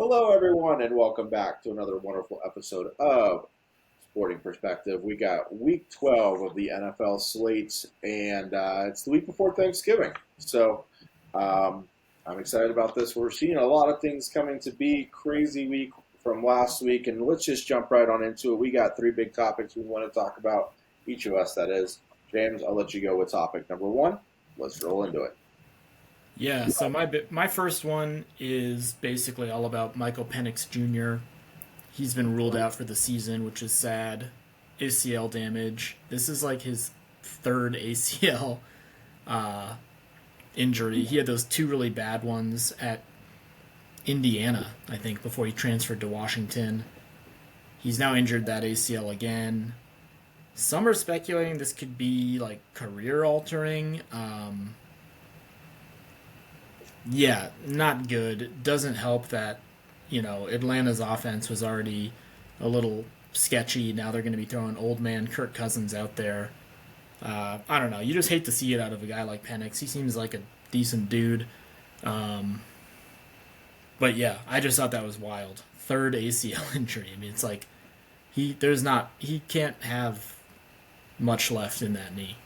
Hello, everyone, and welcome back to another wonderful episode of Sporting Perspective. We got week 12 of the NFL slates, and it's the week before Thanksgiving. So um, I'm excited about this. We're seeing a lot of things coming to be. Crazy week from last week, and let's just jump right on into it. We got three big topics we want to talk about, each of us, that is. James, I'll let you go with topic number one. Let's roll into it. Yeah, so my first one is basically all about Michael Penix Jr. He's been ruled out for the season, which is sad. ACL damage. This is like his third ACL injury. He had those two really bad ones at Indiana, I think, before he transferred to Washington. He's now injured that ACL again. Some are speculating this could be like career altering. Yeah, not good. Doesn't help that, Atlanta's offense was already a little sketchy. Now they're going to be throwing old man Kirk Cousins out there. I don't know. You just hate to see it out of a guy like Penix. He seems like a decent dude. Um, but yeah, I just thought that was wild. Third ACL injury. I mean, it's like he can't have much left in that knee.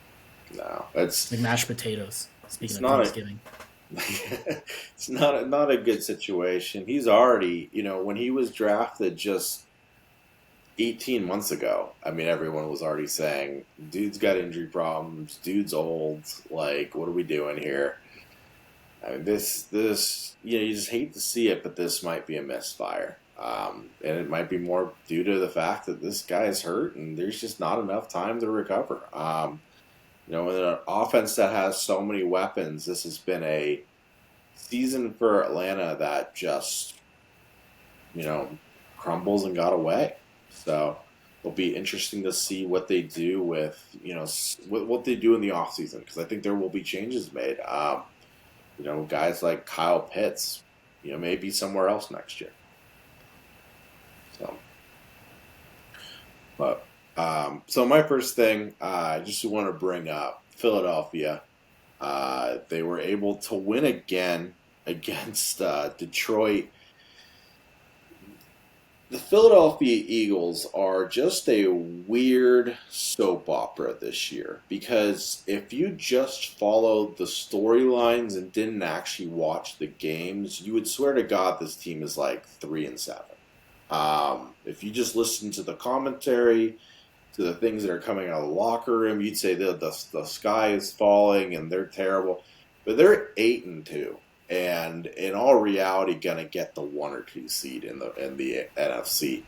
No, Like mashed potatoes. it's Speaking of not a Thanksgiving. it's not a good situation. He's already, when he was drafted just 18 months ago, I mean, everyone was already saying, dude's got injury problems, dude's old, like, what are we doing here? I mean, you just hate to see it, but this might be a misfire. And it might be more due to the fact that this guy is hurt and there's just not enough time to recover. In an offense that has so many weapons, this has been a season for Atlanta that just, you know, crumbles and got away. So it'll be interesting to see what they do with, what they do in the offseason because I think there will be changes made. Guys like Kyle Pitts, maybe somewhere else next year. So, so my first thing, I just want to bring up Philadelphia. They were able to win again against Detroit. The Philadelphia Eagles are just a weird soap opera this year because if you just followed the storylines and didn't actually watch the games, you would swear to God this team is like 3-7. If you just listen to the commentary, to the things that are coming out of the locker room, you'd say the sky is falling and they're terrible. But they're 8-2, and in all reality, gonna get the 1 or 2 seed in the NFC.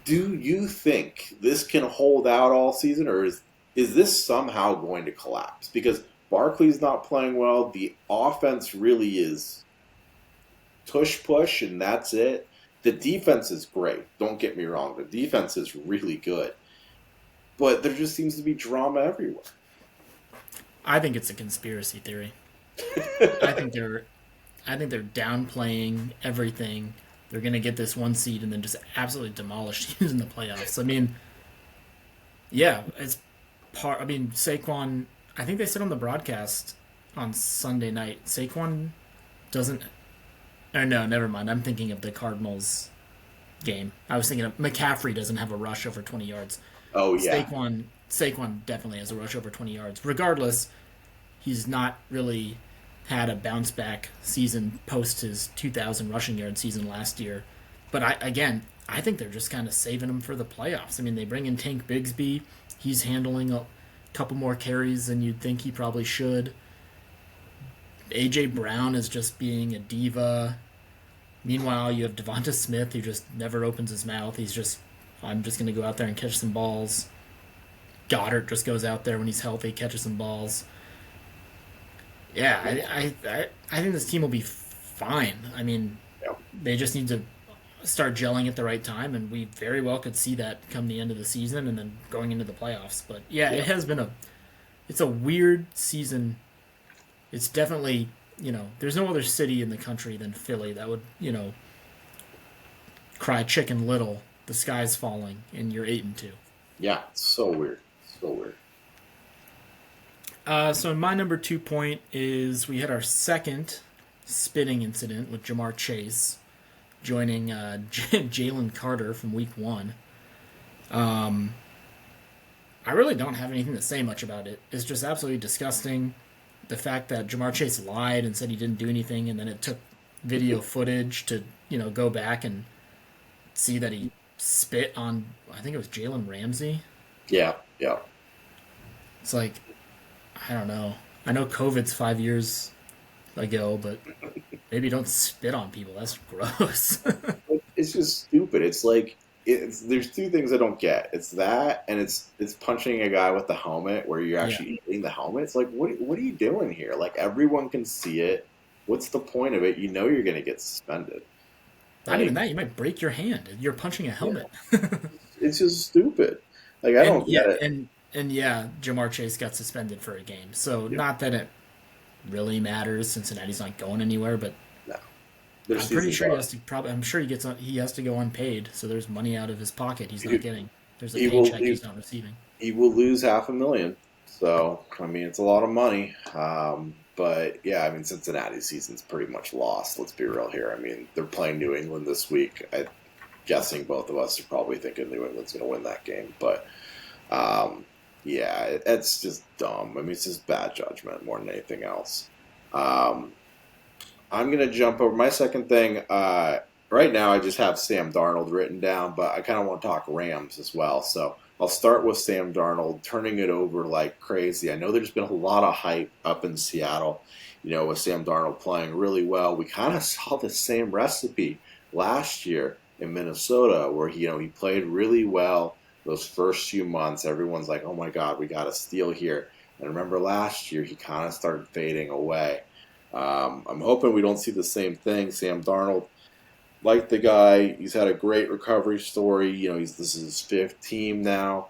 Do you think this can hold out all season, or is this somehow going to collapse? Because Barkley's not playing well. The offense really is tush push, and that's it. The defense is great. Don't get me wrong. The defense is really good. But there just seems to be drama everywhere. I think it's a conspiracy theory. I think they're I think they're downplaying everything. They're gonna get this one seed and then just absolutely demolish teams in the playoffs. I mean, yeah, it's part. I mean, Saquon. I think they said on the broadcast on Sunday night, Saquon doesn't. Or no, never mind. I'm thinking of the Cardinals game. I was thinking of McCaffrey doesn't have a rush over 20 yards. Oh, yeah. Saquon definitely has a rush over 20 yards. Regardless, he's not really had a bounce back season post his 2,000 rushing yard season last year. But I think they're just kind of saving him for the playoffs. I mean, they bring in Tank Bigsby. He's handling a couple more carries than you'd think he probably should. AJ Brown is just being a diva. Meanwhile, you have Devonta Smith who just never opens his mouth. I'm just going to go out there and catch some balls. Goddard just goes out there when he's healthy, catches some balls. Yeah, I think this team will be fine. I mean, Yeah. they just need to start gelling at the right time, and we very well could see that come the end of the season and then going into the playoffs. But yeah, Yeah. it's a weird season. It's definitely, there's no other city in the country than Philly that would, cry chicken little. The sky's falling, and you're 8-2. Yeah. It's so weird. So weird. So my number 2 point is we had our second spitting incident with Jamar Chase joining Jalen Carter from Week One. Um, I really don't have anything to say much about it. It's just absolutely disgusting. The fact that Jamar Chase lied and said he didn't do anything, and then it took video footage to go back and see that he spit on, I think it was Jalen Ramsey. Yeah, yeah. It's like, I don't know. I know COVID's 5 years ago, but maybe don't spit on people. That's gross. It's just stupid. It's like there's two things I don't get. It's that, and it's punching a guy with the helmet where you're Yeah. actually eating the helmet. It's like what are you doing here? Like everyone can see it. What's the point of it? You know you're going to get suspended. Not even Like that. You might break your hand. You're punching a yeah, helmet. it's just stupid. Like I and don't yeah, get it. and yeah, Jamar Chase got suspended for a game. So Yeah, not that it really matters. Cincinnati's not going anywhere, but no, their I'm pretty season's sure he up. has to. Probably, I'm sure he has to go unpaid. So there's money out of his pocket he's not He, getting. There's a he will paycheck he, he's not receiving. he will lose 500,000. So I mean, it's a lot of money. But yeah, I mean, Cincinnati's season's pretty much lost. Let's be real here. I mean, they're playing New England this week. I'm guessing both of us are probably thinking New England's going to win that game. But yeah, it's just dumb. I mean, it's just bad judgment more than anything else. Um, I'm going to jump over my second thing. Right now, I just have Sam Darnold written down, but I kind of want to talk Rams as well. So I'll start with Sam Darnold turning it over like crazy. I know there's been a lot of hype up in Seattle, with Sam Darnold playing really well. We kind of saw the same recipe last year in Minnesota, where he played really well those first few months. Everyone's like, "Oh my God, we got a steal here." And remember last year, he kind of started fading away. I'm hoping we don't see the same thing. Sam Darnold, like the guy, he's had a great recovery story. This is his fifth team now.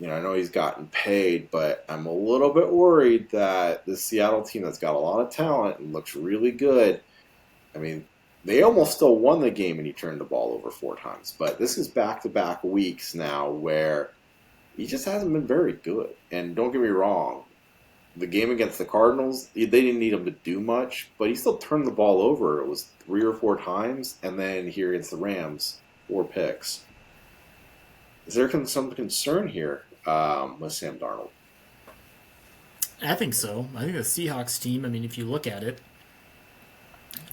I know he's gotten paid, but I'm a little bit worried that the Seattle team that's got a lot of talent and looks really good. I mean, they almost still won the game and he turned the ball over 4 times. But this is back-to-back weeks now where he just hasn't been very good. And don't get me wrong, the game against the Cardinals, they didn't need him to do much, but he still turned the ball over. It was 3 or 4 times, and then here against the Rams, 4 picks. Is there some concern here with Sam Darnold? I think so. I think the Seahawks team. I mean, if you look at it,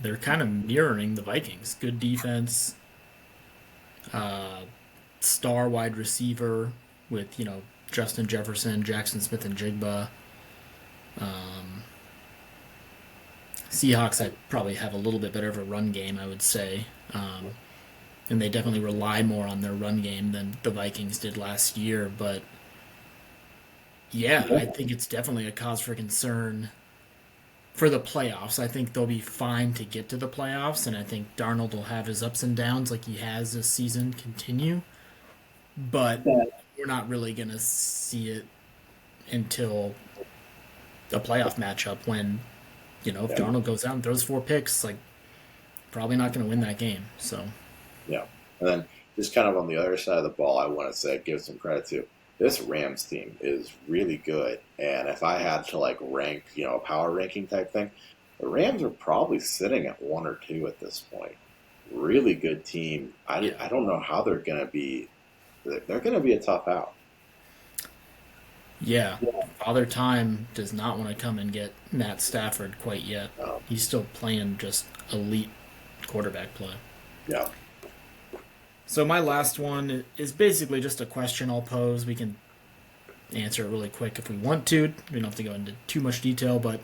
they're kind of mirroring the Vikings. Good defense, uh, star wide receiver with Justin Jefferson, Jackson Smith, and Jigba. Um, Seahawks, I probably have a little bit better of a run game, I would say. And they definitely rely more on their run game than the Vikings did last year. But yeah, I think it's definitely a cause for concern for the playoffs. I think they'll be fine to get to the playoffs, and I think Darnold will have his ups and downs like he has this season continue. But we're not really going to see it until a playoff matchup when, if Yeah, Darnold goes out and throws 4 picks, like, probably not going to win that game. So, yeah. And then just kind of on the other side of the ball, I want to say give some credit to this Rams team is really good. And if I had to like rank, a power ranking type thing, the Rams are probably sitting at 1 or 2 at this point. Really good team. yeah. I don't know how they're going to be. They're going to be a tough out. Yeah. Father Time does not want to come and get Matt Stafford quite yet. Um, He's still playing just elite quarterback play. yeah. So my last one is basically just a question I'll pose. We can answer it really quick if we want to. We don't have to go into too much detail, but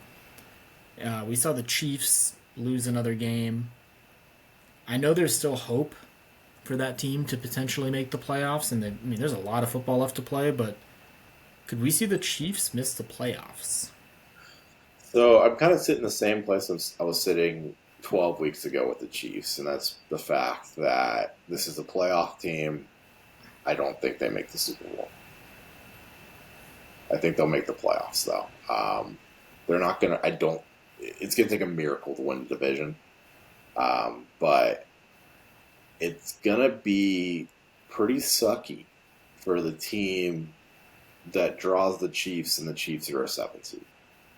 we saw the Chiefs lose another game. I know there's still hope for that team to potentially make the playoffs, and there's a lot of football left to play, but could we see the Chiefs miss the playoffs? So I'm kind of sitting the same place I was sitting 12 weeks ago with the Chiefs, and that's the fact that this is a playoff team. I don't think they make the Super Bowl. I think they'll make the playoffs, though. They're not going to, I don't, it's going to take a miracle to win the division. But it's going to be pretty sucky for the team that draws the Chiefs, and the Chiefs are a 7 seed.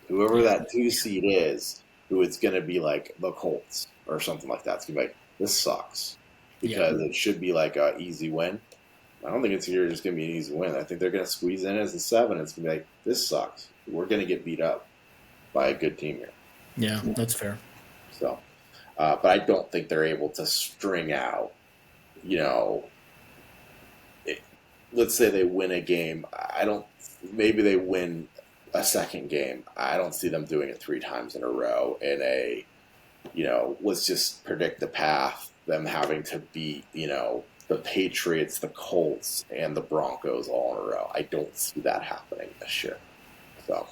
Whoever Yeah, that 2 seed is, who it's going to be like the Colts or something like that. It's going to be like, this sucks Yeah. because it should be like a easy win. I don't think it's here just going to be an easy win. I think they're going to squeeze in as a 7. It's going to be like, this sucks. We're going to get beat up by a good team here. Yeah, that's fair. So, but I don't think they're able to string out, you know, it, let's say they win a game. I don't, maybe they win a second game. I don't see them doing it 3 times in a row in a, let's just predict the path, them having to beat, the Patriots, the Colts, and the Broncos all in a row. I don't see that happening this year. So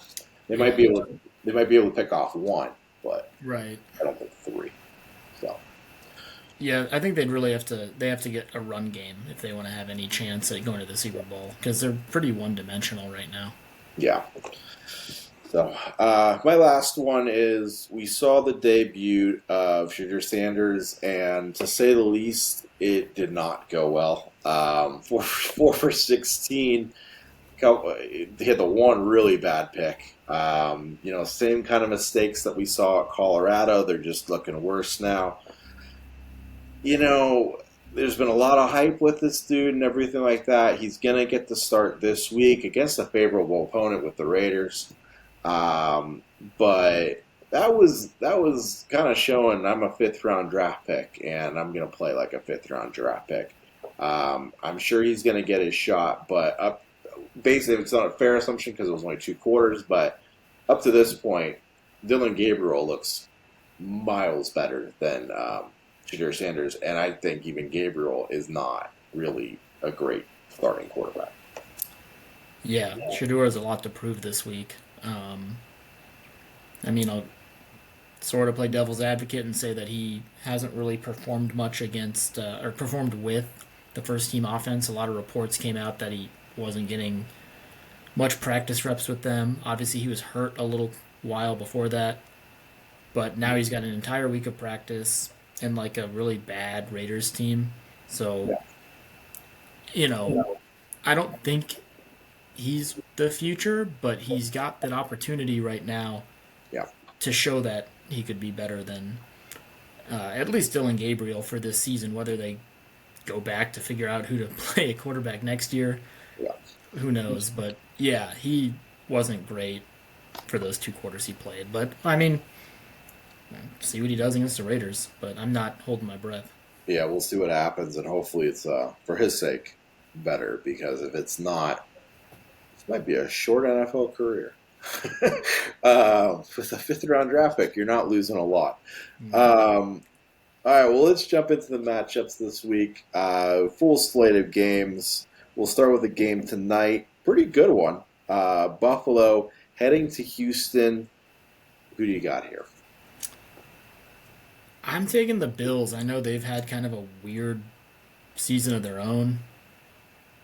they might be able to pick off 1, but Right. I don't think 3. So Yeah, I think they have to get a run game if they want to have any chance at going to the Super Bowl because they're pretty one-dimensional right now. yeah. So my last one is we saw the debut of Shedeur Sanders, and to say the least, it did not go well. 4 for 16. He had the one really bad pick. Same kind of mistakes that we saw at Colorado. They're just looking worse now. There's been a lot of hype with this dude and everything like that. He's going to get the start this week against a favorable opponent with the Raiders. But that was kind of showing I'm a 5th-round draft pick, and I'm going to play like a 5th-round draft pick. I'm sure he's going to get his shot, but basically it's not a fair assumption because it was only 2 quarters, but up to this point, Dylan Gabriel looks miles better than Shedeur Sanders, and I think even Gabriel is not really a great starting quarterback. Yeah, Shador has a lot to prove this week. I'll sort of play devil's advocate and say that he hasn't really performed much against or performed with the first team offense. A lot of reports came out that he wasn't getting much practice reps with them. Obviously, he was hurt a little while before that, but now he's got an entire week of practice and like a really bad Raiders team. So, I don't think he's the future, but he's got that opportunity right now Yeah. to show that he could be better than at least Dylan Gabriel for this season. Whether they go back to figure out who to play a quarterback next year, Yeah. who knows? But yeah, he wasn't great for those 2 quarters he played. But see what he does against the Raiders. But I'm not holding my breath. Yeah, we'll see what happens, and hopefully it's for his sake better, because if it's not, this might be a short NFL career. With a 5th-round draft pick, you're not losing a lot. All right, well, let's jump into the matchups this week. Full slate of games. We'll start with a game tonight. Pretty good one. Buffalo heading to Houston. Who do you got here? I'm taking the Bills. I know they've had kind of a weird season of their own,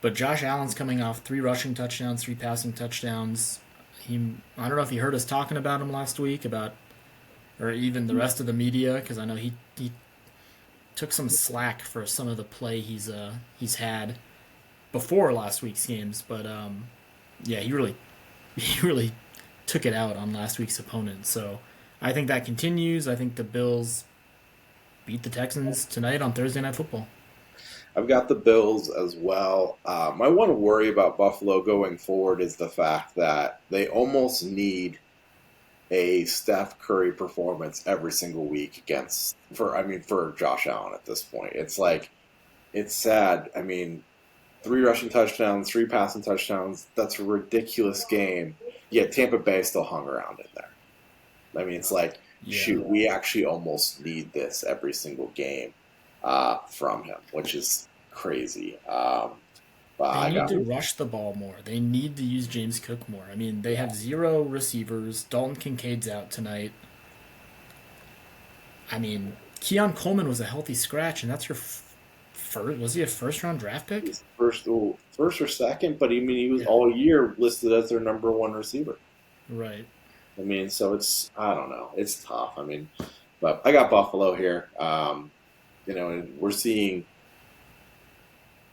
but Josh Allen's coming off 3 rushing touchdowns, 3 passing touchdowns. I don't know if you heard us talking about him last week, or even the rest of the media, because I know he took some slack for some of the play he's had before last week's games. But yeah, he really took it out on last week's opponent. So I think that continues. I think the Bills beat the Texans tonight on Thursday Night Football. I've got the Bills as well. My one worry about Buffalo going forward is the fact that they almost need a Steph Curry performance every single week for Josh Allen at this point. It's like, it's sad. 3 rushing touchdowns, 3 passing touchdowns. That's a ridiculous game. Yet Tampa Bay still hung around in there. It's like, shoot, we actually almost need this every single game from him, which is crazy. They need to rush the ball more. They need to use James Cook more. They have 0 receivers. Dalton Kincaid's out tonight. Keon Coleman was a healthy scratch, and that's your first. Was he a 1st-round draft pick? First or second, but he was all year listed as their number 1 receiver. Right. So I don't know. It's tough. But I got Buffalo here. And we're seeing.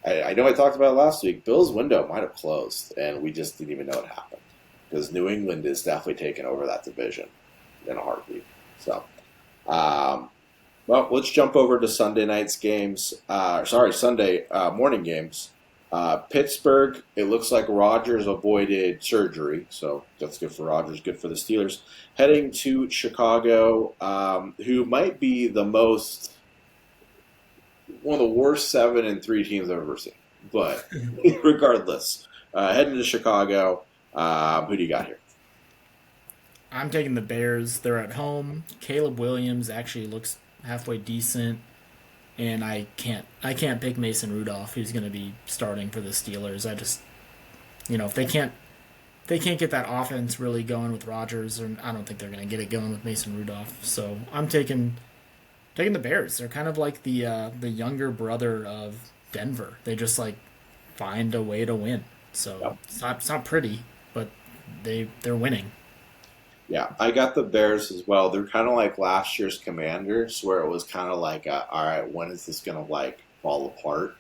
I know I talked about it last week. Bill's window might have closed, and we just didn't even know it happened, because New England is definitely taking over that division in a heartbeat. So, um, well, let's jump over to Sunday night's games. Sunday morning games. Pittsburgh. It looks like Rodgers avoided surgery, so that's good for Rodgers. Good for the Steelers. Heading to Chicago, who might be the most one of the worst 7-3 teams I've ever seen. But regardless, heading to Chicago. Who do you got here? I'm taking the Bears. They're at home. Caleb Williams actually looks halfway decent, and I can't pick Mason Rudolph, who's going to be starting for the Steelers. I just if they can't get that offense really going with Rodgers, or I don't think they're going to get it going with Mason Rudolph. So I'm taking the Bears. They're kind of like the younger brother of Denver. They just like find a way to win. So Yep. it's not pretty, but they're winning. Yeah, I got the Bears as well. They're kind of like last year's Commanders, where it was kind of like, all right, when is this going to like fall apart?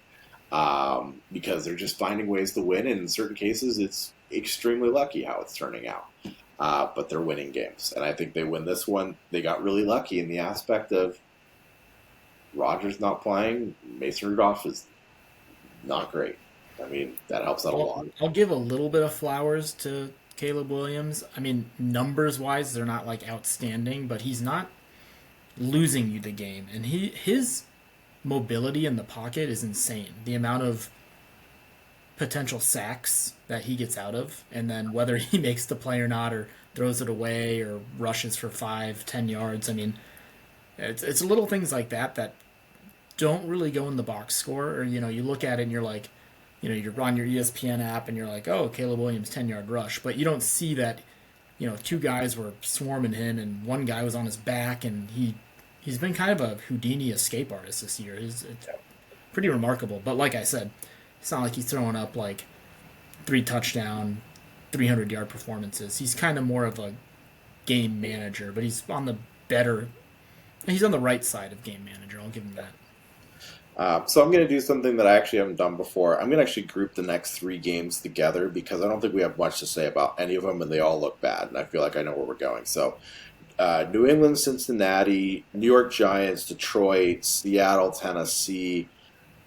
Because they're just finding ways to win, and in certain cases, it's extremely lucky how it's turning out. But they're winning games, and I think they win this one. They got really lucky in the aspect of Rodgers not playing. Mason Rudolph is not great. I mean, that helps out a lot. I'll give a little bit of flowers to Caleb Williams. I mean, numbers wise, they're not like outstanding, but he's not losing you the game, and his mobility in the pocket is insane. The amount of potential sacks that he gets out of, and then whether he makes the play or not, or throws it away, or rushes for 5, 10 yards. I mean, it's little things like that don't really go in the box score, or you look at it and you're like, you're on your ESPN app and you're like, oh, Caleb Williams 10-yard rush, but you don't see that two guys were swarming him and one guy was on his back, and he's been kind of a Houdini escape artist this year. It's pretty remarkable. But like I said, it's not like he's throwing up like 3 touchdown, 300-yard performances. He's kind of more of a game manager, but he's on the right side of game manager. I'll give him that. So I'm going to do something that I actually haven't done before. I'm going to actually group the next three games together because I don't think we have much to say about any of them, and they all look bad. And I feel like I know where we're going. So, New England, Cincinnati, New York Giants, Detroit, Seattle, Tennessee.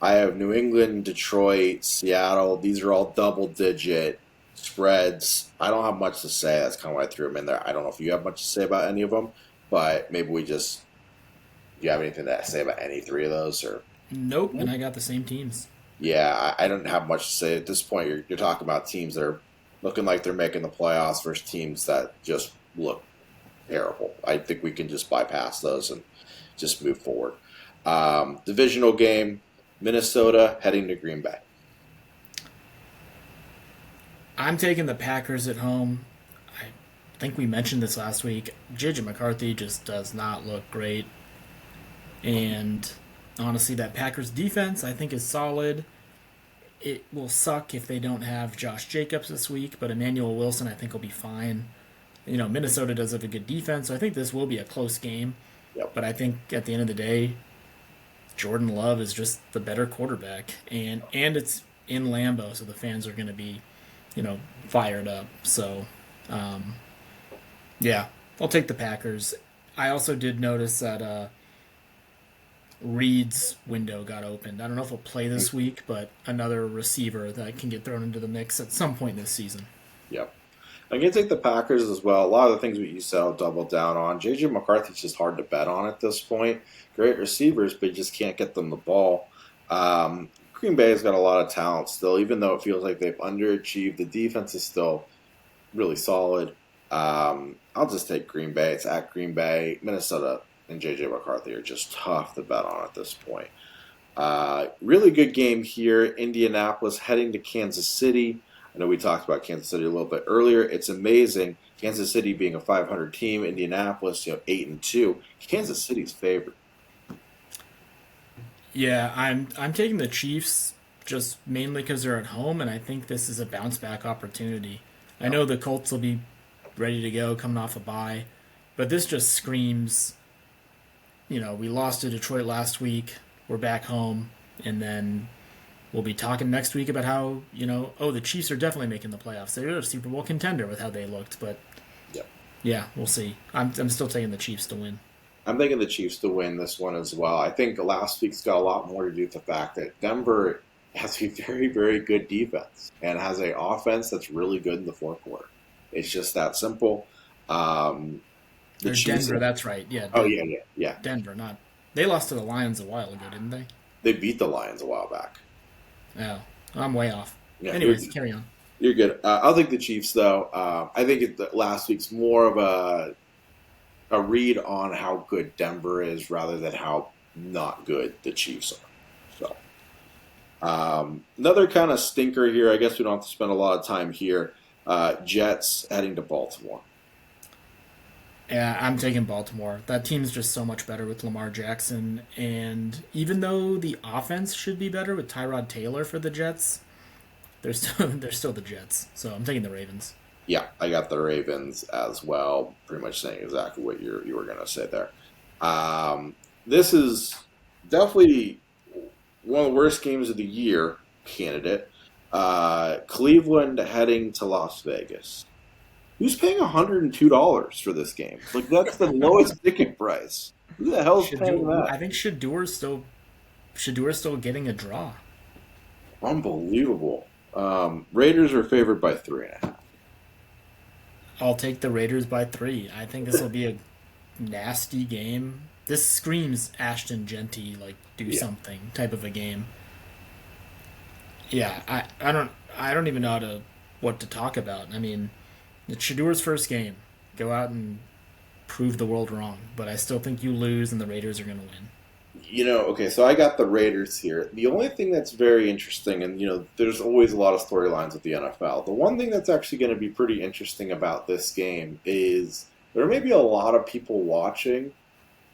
I have New England, Detroit, Seattle. These are all double-digit spreads. I don't have much to say. That's kind of why I threw them in there. I don't know if you have much to say about any of them, but maybe we just. Do you have anything to say about any three of those, or? Nope, and I got the same teams. Yeah, I don't have much to say at this point. You're talking about teams that are looking like they're making the playoffs versus teams that just look terrible. I think we can just bypass those and just move forward. Divisional game, Minnesota heading to Green Bay. I'm taking the Packers at home. I think we mentioned this last week. JJ McCarthy just does not look great. And honestly, that Packers defense I think is solid. It will suck if they don't have Josh Jacobs this week, but Emmanuel Wilson I think will be fine. Minnesota does have a good defense, so I think this will be a close game. Yep. But I think at the end of the day, Jordan Love is just the better quarterback, and it's in Lambeau, so the fans are going to be, fired up. So, yeah, I'll take the Packers. I also did notice that Reed's window got opened. I don't know if he'll play this week, but another receiver that can get thrown into the mix at some point this season. Yep. I'm going to take the Packers as well. A lot of the things we you said I'll double down on. J.J. McCarthy's just hard to bet on at this point. Great receivers, but you just can't get them the ball. Green Bay's got a lot of talent still, even though it feels like they've underachieved. The defense is still really solid. I'll just take Green Bay. It's at Green Bay. Minnesota and J.J. McCarthy are just tough to bet on at this point. Really good game here. Indianapolis heading to Kansas City. I know we talked about Kansas City a little bit earlier. It's amazing. Kansas City being a 500 team, Indianapolis 8-2. Kansas City's favored. Yeah, I'm taking the Chiefs just mainly because they're at home, and I think this is a bounce back opportunity. I know the Colts will be ready to go coming off a bye, but this just screams. We lost to Detroit last week. We're back home, and then we'll be talking next week about how the Chiefs are definitely making the playoffs. They're a Super Bowl contender with how they looked, but Yep. Yeah, we'll see. I'm still taking the Chiefs to win. I'm thinking the Chiefs to win this one as well. I think last week's got a lot more to do with the fact that Denver has a very, very good defense and has an offense that's really good in the fourth quarter. It's just that simple. Um, the Or Chiefs, Denver, that's right. Yeah, oh yeah, yeah, yeah. Denver, not. They lost to the Lions a while ago, didn't they? They beat the Lions a while back. Oh, I'm way off. Yeah, Anyways, carry on. you're good. I'll take the Chiefs though. I think last week's more of a read on how good Denver is rather than how not good the Chiefs are. So another kind of stinker here. I guess we don't have to spend a lot of time here. Jets heading to Baltimore. Yeah, I'm taking Baltimore. That team's just so much better with Lamar Jackson, and even though the offense should be better with Tyrod Taylor for the Jets, they're still the Jets. So I'm taking the Ravens. Yeah, I got the Ravens as well. Pretty much saying exactly what you were going to say there. This is definitely one of the worst games of the year candidate. Cleveland heading to Las Vegas. Who's paying $102 for this game? Like that's the lowest ticket price. Who the hell's paying I that? think Shador's still getting a draw. Unbelievable. Raiders are favored by 3.5. I'll take the Raiders by 3. I think this will be a nasty game. This screams Ashton Genty, like do Yeah. something type of a game. Yeah, I don't even know what to talk about. I mean, it's Shadur's first game. Go out and prove the world wrong. But I still think you lose and the Raiders are going to win. Okay, so I got the Raiders here. The only thing that's very interesting, and there's always a lot of storylines with the NFL. The one thing that's actually going to be pretty interesting about this game is there may be a lot of people watching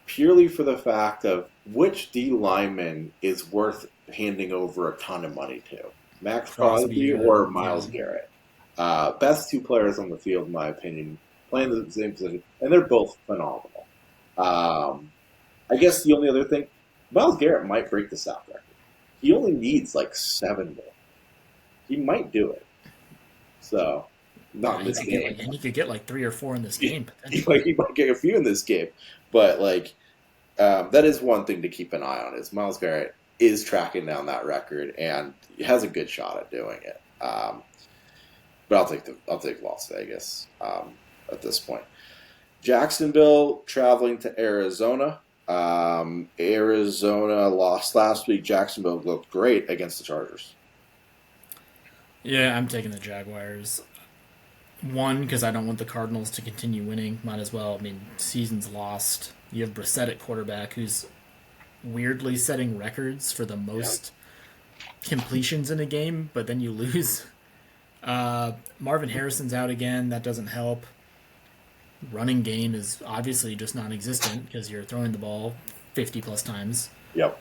purely for the fact of which D lineman is worth handing over a ton of money to, Max Crosby, Crosby or yeah. Miles Garrett. Best two players on the field, in my opinion, playing the same position, and they're both phenomenal. Um, I guess the only other thing, Miles Garrett might break the sack record. He only needs like 7 more. He might do it. So, not Yeah, in he this could get game. like and he could get like 3 or 4 in this game He potentially. might get a few in this game, but like that is one thing to keep an eye on. Is Miles Garrett is tracking down that record and he has a good shot at doing it. But I'll take Las Vegas at this point. Jacksonville traveling to Arizona. Arizona lost last week. Jacksonville looked great against the Chargers. Yeah, I'm taking the Jaguars. One, because I don't want the Cardinals to continue winning. Might as well. I mean, season's lost. You have Brissett at quarterback, who's weirdly setting records for the Yeah. most completions in a game, but then you lose. Marvin Harrison's out again. That doesn't help. Running game is obviously just non-existent because you're throwing the ball 50 plus times. Yep.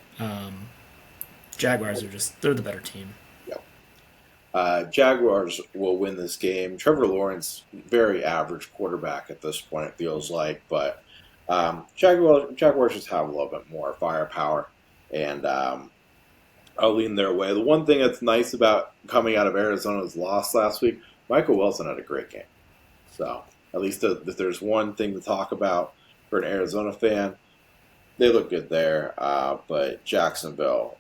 Jaguars are they're the better team. Yep. Jaguars will win this game. Trevor Lawrence, very average quarterback at this point, it feels like, but Jaguars just have a little bit more firepower, and I'll lean their way. The one thing that's nice about coming out of Arizona's loss last week, Michael Wilson had a great game. So at least if there's one thing to talk about for an Arizona fan, they look good there. But Jacksonville,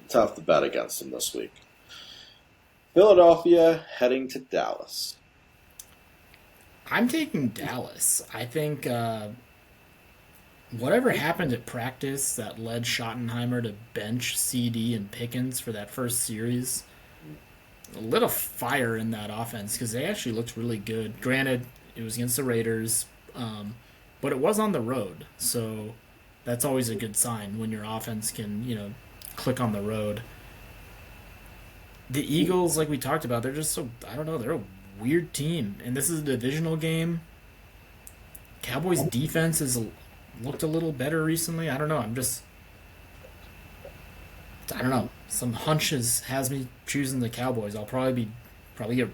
tough to bet against them this week. Philadelphia heading to Dallas. I'm taking Dallas. I think whatever happened at practice that led Schottenheimer to bench CD and Pickens for that first series lit a fire in that offense because they actually looked really good. Granted, it was against the Raiders, but it was on the road, so that's always a good sign when your offense can, click on the road. The Eagles, like we talked about, they're just I don't know, they're a weird team, and this is a divisional game. Cowboys defense has looked a little better recently. I don't know. I don't know. Some hunches has me choosing the Cowboys. I'll probably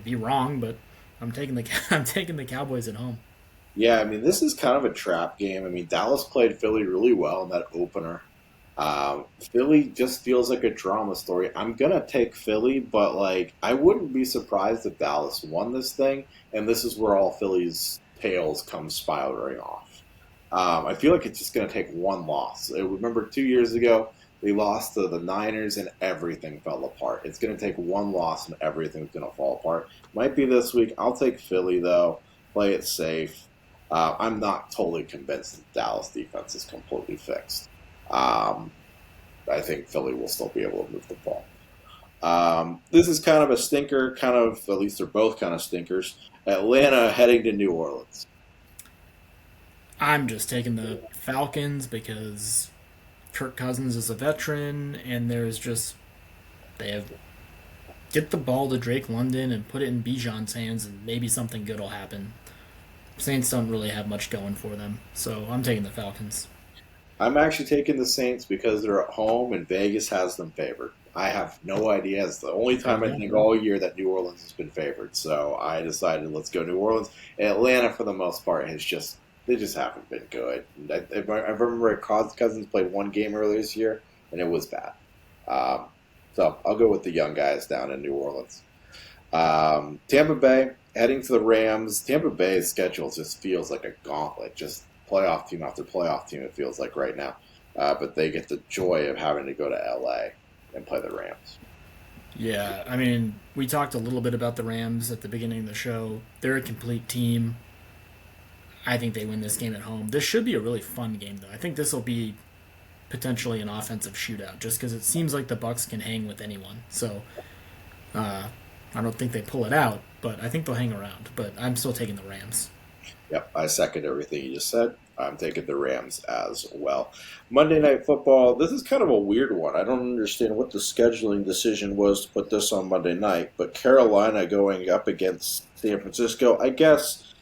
be wrong, but I'm taking the I'm taking the Cowboys at home. Yeah, I mean, this is kind of a trap game. I mean, Dallas played Philly really well in that opener. Philly just feels like a drama story. I'm gonna take Philly, but like I wouldn't be surprised if Dallas won this thing, and this is where all Philly's tails come spiraling off. I feel like it's just gonna take one loss. Remember 2 years ago they lost to the Niners and everything fell apart. It's gonna take one loss and everything's gonna fall apart. Might be this week. I'll take Philly though. Play it safe. I'm not totally convinced that Dallas defense is completely fixed. Um, I think Philly will still be able to move the ball. This is kind of a stinker, kind of, at least they're both kind of stinkers. Atlanta heading to New Orleans. I'm just taking the Falcons because Kirk Cousins is a veteran, and there's just they have get the ball to Drake London and put it in Bijan's hands, and maybe something good will happen. Saints don't really have much going for them, so I'm taking the Falcons. I'm actually taking the Saints because they're at home and Vegas has them favored. I have no idea. It's the only There time you I go. think all year that New Orleans has been favored. So I decided let's go New Orleans. Atlanta, for the most part, has just they just haven't been good. I remember Cousins played one game earlier this year and it was bad. Um, so I'll go with the young guys down in New Orleans. Tampa Bay heading to the Rams. Tampa Bay's schedule just feels like a gauntlet, just playoff team after playoff team. It feels like right now, but they get the joy of having to go to LA and play the Rams. Yeah, I mean, we talked a little bit about the Rams at the beginning of the show. They're a complete team. I think they win this game at home. This should be a really fun game, though. I think this will be potentially an offensive shootout, just because it seems like the Bucks can hang with anyone. So uh, I don't think they pull it out, but I think they'll hang around. But I'm still taking the Rams. Yep, I second everything you just said. I'm taking the Rams as well. Monday Night Football. This is kind of a weird one. I don't understand what the scheduling decision was to put this on Monday night, but Carolina going up against San Francisco. I guess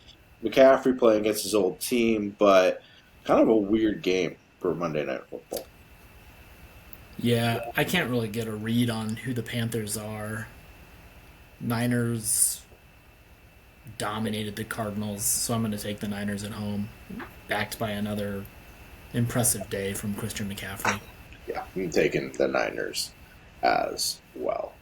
McCaffrey playing against his old team, but kind of a weird game for Monday Night Football. Yeah, I can't really get a read on who the Panthers are. Niners dominated the Cardinals, so I'm going to take the Niners at home, backed by another impressive day from Christian McCaffrey. Yeah, I'm taking the Niners as well.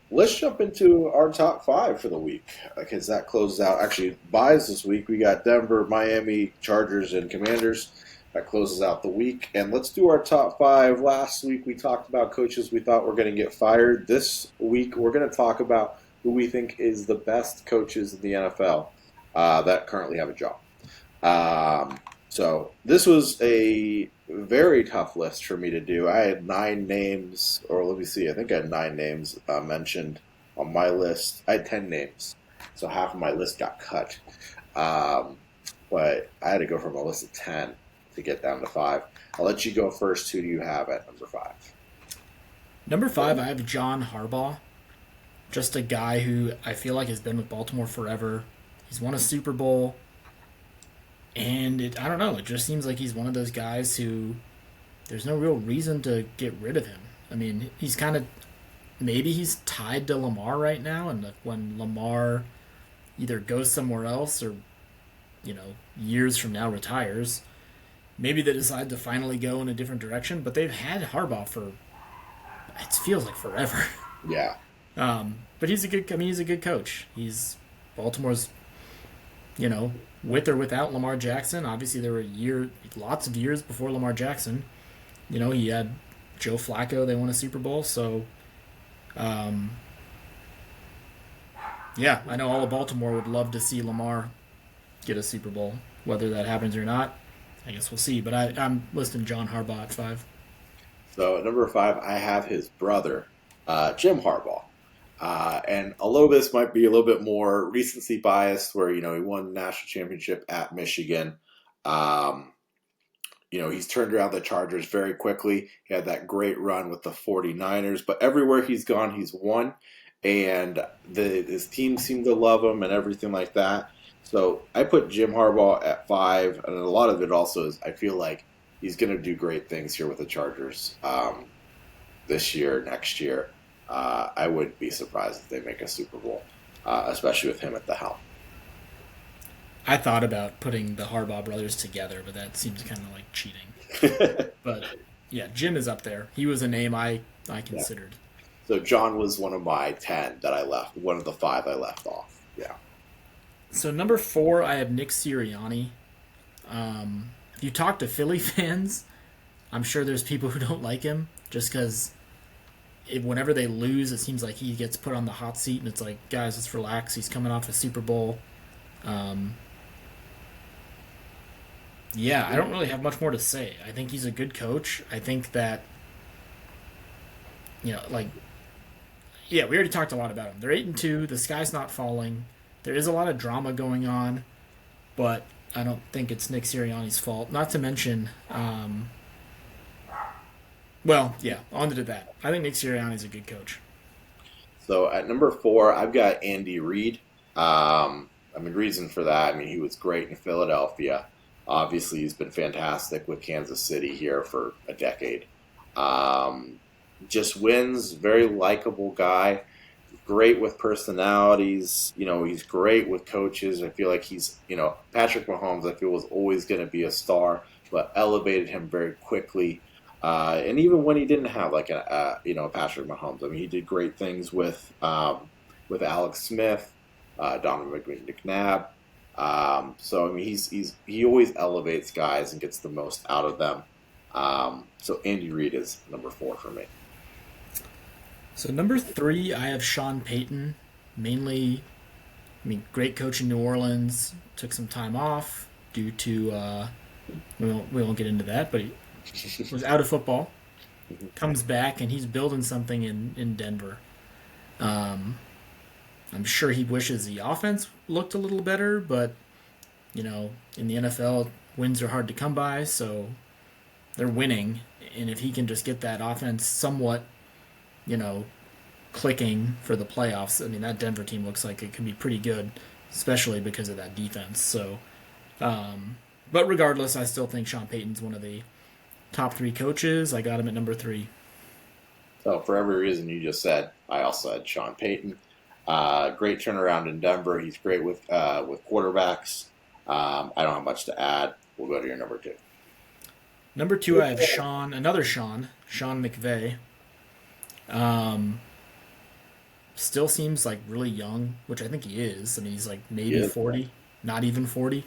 Let's jump into our top five for the week because that closes out. Actually, buys this week. We got Denver, Miami, Chargers, and Commanders. That closes out the week. And let's do our top five. Last week we talked about coaches we thought were going to get fired. This week we're going to talk about who we think is the best coaches in the NFL that currently have a job. So this was a very tough list for me to do. I had 9 names, or let me see, I think I had 9 names mentioned on my list. I had 10 names, so half of my list got cut. Um, but I had to go from a list of 10 to get down to five. I'll let you go first. Who do you have at number five? Number five, I have John Harbaugh. Just a guy who I feel like has been with Baltimore forever. He's won a Super Bowl. And I don't know, it just seems like he's one of those guys who there's no real reason to get rid of him. I mean, he's kind of, maybe he's tied to Lamar right now, and when Lamar either goes somewhere else or, years from now retires, maybe they decide to finally go in a different direction, but they've had Harbaugh for, it feels like forever. Yeah. But he's a good coach. He's Baltimore's, with or without Lamar Jackson. Obviously, there were lots of years before Lamar Jackson. He had Joe Flacco. They won a Super Bowl. So, yeah, I know all of Baltimore would love to see Lamar get a Super Bowl. Whether that happens or not, I guess we'll see. But I'm listing John Harbaugh at five. So at number five, I have his brother, Jim Harbaugh. And although this might be a little bit more recency biased, where he won the national championship at Michigan, um, he's turned around the Chargers very quickly. He had that great run with the 49ers, but everywhere he's gone, he's won, and his team seemed to love him and everything like that. So I put Jim Harbaugh at five, and a lot of it also is I feel like he's going to do great things here with the Chargers this year, next year. I wouldn't be surprised if they make a Super Bowl, especially with him at the helm. I thought about putting the Harbaugh brothers together, but that seems kind of like cheating. But yeah, Jim is up there. He was a name I Yeah. considered. So John was one of my 10 that I left. One of the 5 I left off. Yeah. So number 4, I have Nick Sirianni. If you talk to Philly fans, I'm sure there's people who don't like him just because whenever they lose, it seems like he gets put on the hot seat, and it's like, guys, let's relax. He's coming off a Super Bowl. Um, yeah, I don't really have much more to say. I think he's a good coach. I think that like yeah, we already talked a lot about him. They're 8-2. The sky's not falling. There is a lot of drama going on, but I don't think it's Nick Sirianni's fault. Not to mention, well, yeah, on to that. I think Nick Sirianni's a good coach. So at number 4, I've got Andy Reid. I mean, reason for that, I mean, he was great in Philadelphia. Obviously, he's been fantastic with Kansas City here for a decade. Um, just wins, very likable guy, great with personalities. He's great with coaches. I feel like Patrick Mahomes, I feel, was always going to be a star, but elevated him very quickly. And even when he didn't have like Patrick Mahomes, I mean, he did great things with Alex Smith, Donovan McNabb. So I mean, he always elevates guys and gets the most out of them. So Andy Reid is number 4 for me. So number 3, I have Sean Payton. Mainly, I mean, great coach in New Orleans. Took some time off due to we won't get into that, but he was out of football. Comes back and he's building something in Denver. I'm sure he wishes the offense looked a little better, but in the NFL, wins are hard to come by, so they're winning. And if he can just get that offense somewhat, clicking for the playoffs, I mean, that Denver team looks like it could be pretty good, especially because of that defense. So, but regardless, I still think Sean Payton's one of the top 3 coaches. I got him at number 3. So for every reason you just said, I also had Sean Payton. Great turnaround in Denver. He's great with quarterbacks. I don't have much to add. We'll go to your number 2. Number 2, I have another Sean McVay. Still seems like really young, which I think he is. I mean, he's like maybe 40, not even 40.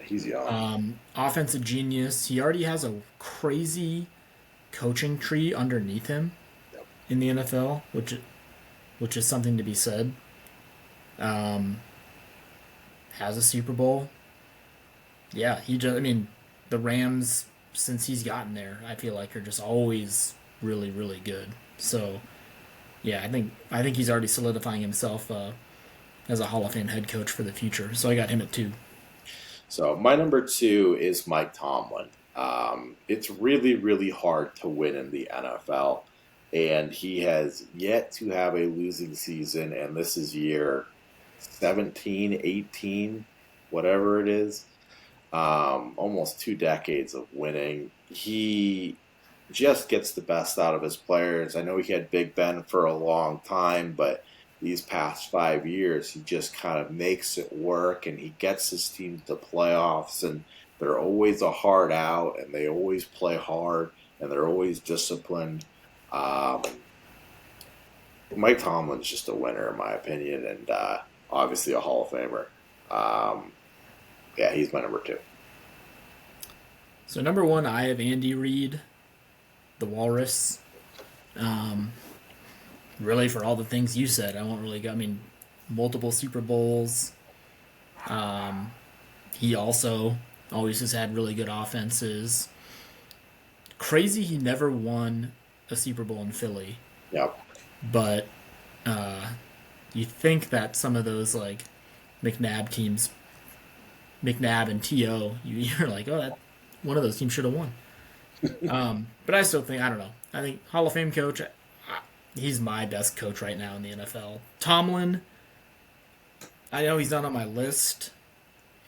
He's young. Offensive genius. He already has a crazy coaching tree underneath him Yep. in the NFL, which is something to be said. Has a Super Bowl. Yeah, I mean, the Rams, since he's gotten there, I feel like are just always really, really good. So, yeah, I think he's already solidifying himself as a Hall of Fame head coach for the future. So I got him at 2. So my number 2 is Mike Tomlin. It's really, really hard to win in the NFL, and he has yet to have a losing season, and this is year 17, 18, whatever it is. Almost 2 decades of winning. He just gets the best out of his players. I know he had Big Ben for a long time, but these past 5 years, he just kind of makes it work, and he gets his team to playoffs, and they're always a hard out, and they always play hard, and they're always disciplined. Um, Mike Tomlin's just a winner, in my opinion, and obviously a Hall of Famer. Yeah, he's my number 2. So number 1, I have Andy Reid, the Walrus. Really, for all the things you said, I won't really go. I mean, multiple Super Bowls. He also always has had really good offenses. Crazy, he never won a Super Bowl in Philly, Yep. but you think that some of those like McNabb teams, McNabb and To, you're like, oh, that one of those teams should have won. But I still think, I don't know. I think Hall of Fame coach, he's my best coach right now in the NFL. Tomlin, I know he's not on my list.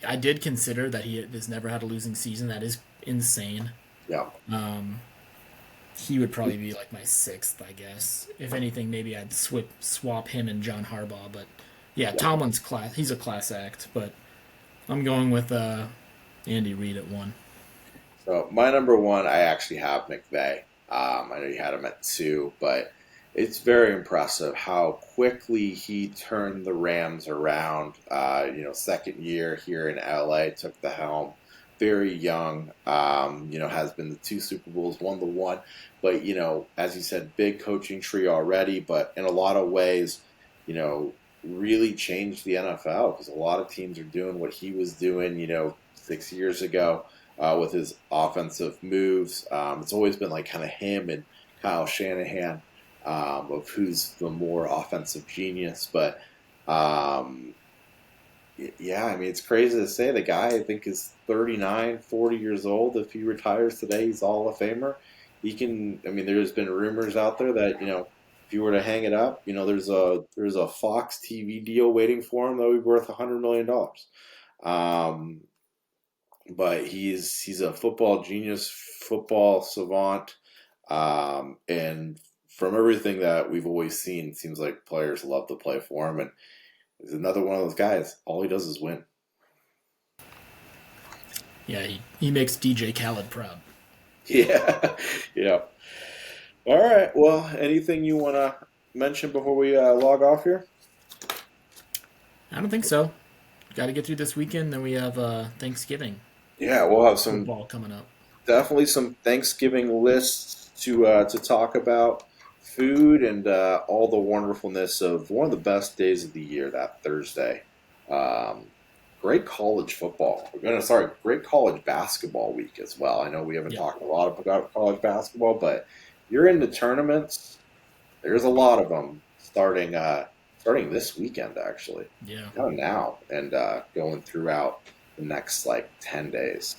I did consider that he has never had a losing season. That is insane. Yep. He would probably be like my 6th, I guess. If anything, maybe I'd swap him and John Harbaugh. But yeah, Yep. Tomlin's class. He's a class act. But I'm going with Andy Reid at one. So my number one, I actually have McVay. I know you had him at two, but it's very impressive how quickly he turned the Rams around. Second year here in LA, took the helm, very young. Has been the two Super Bowls, won the one, but as you said, big coaching tree already. But in a lot of ways, you know, really changed the NFL because a lot of teams are doing what he was doing. 6 years ago with his offensive moves. It's always been like kind of him and Kyle Shanahan of who's the more offensive genius. But um, yeah, I mean, it's crazy to say the guy I think is 39, 40 years old. If he retires today, he's Hall of Famer. He can. I mean, there's been rumors out there that if you were to hang it up, there's a Fox TV deal waiting for him that would be worth $100 million. Um, but he's a football genius, football savant, and from everything that we've always seen, it seems like players love to play for him, and he's another one of those guys. All he does is win. Yeah, he makes DJ Khaled proud. Yeah, yeah. All right. Well, anything you want to mention before we log off here? I don't think so. Got to get through this weekend. Then we have Thanksgiving Yeah, we'll have some football coming up. definitely some Thanksgiving lists to talk about. Food and all the wonderfulness of one of the best days of the year, that Thursday. Um, Great college football. Great college basketball week as well. I know we haven't Yeah, talked a lot about college basketball, but you're into tournaments. There's a lot of them starting this weekend actually, yeah. now and going throughout the next like 10 days.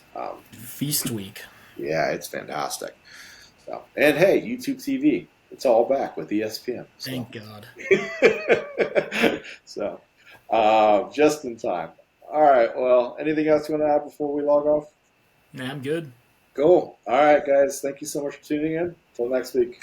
Feast week. Yeah, it's fantastic. So, and hey, YouTube TV, it's all back with ESPN. So, Thank God. so just in time. All right. Well, anything else you want to add before we log off? Nah, I'm good. Cool. All right, guys. Thank you so much for tuning in. Until next week.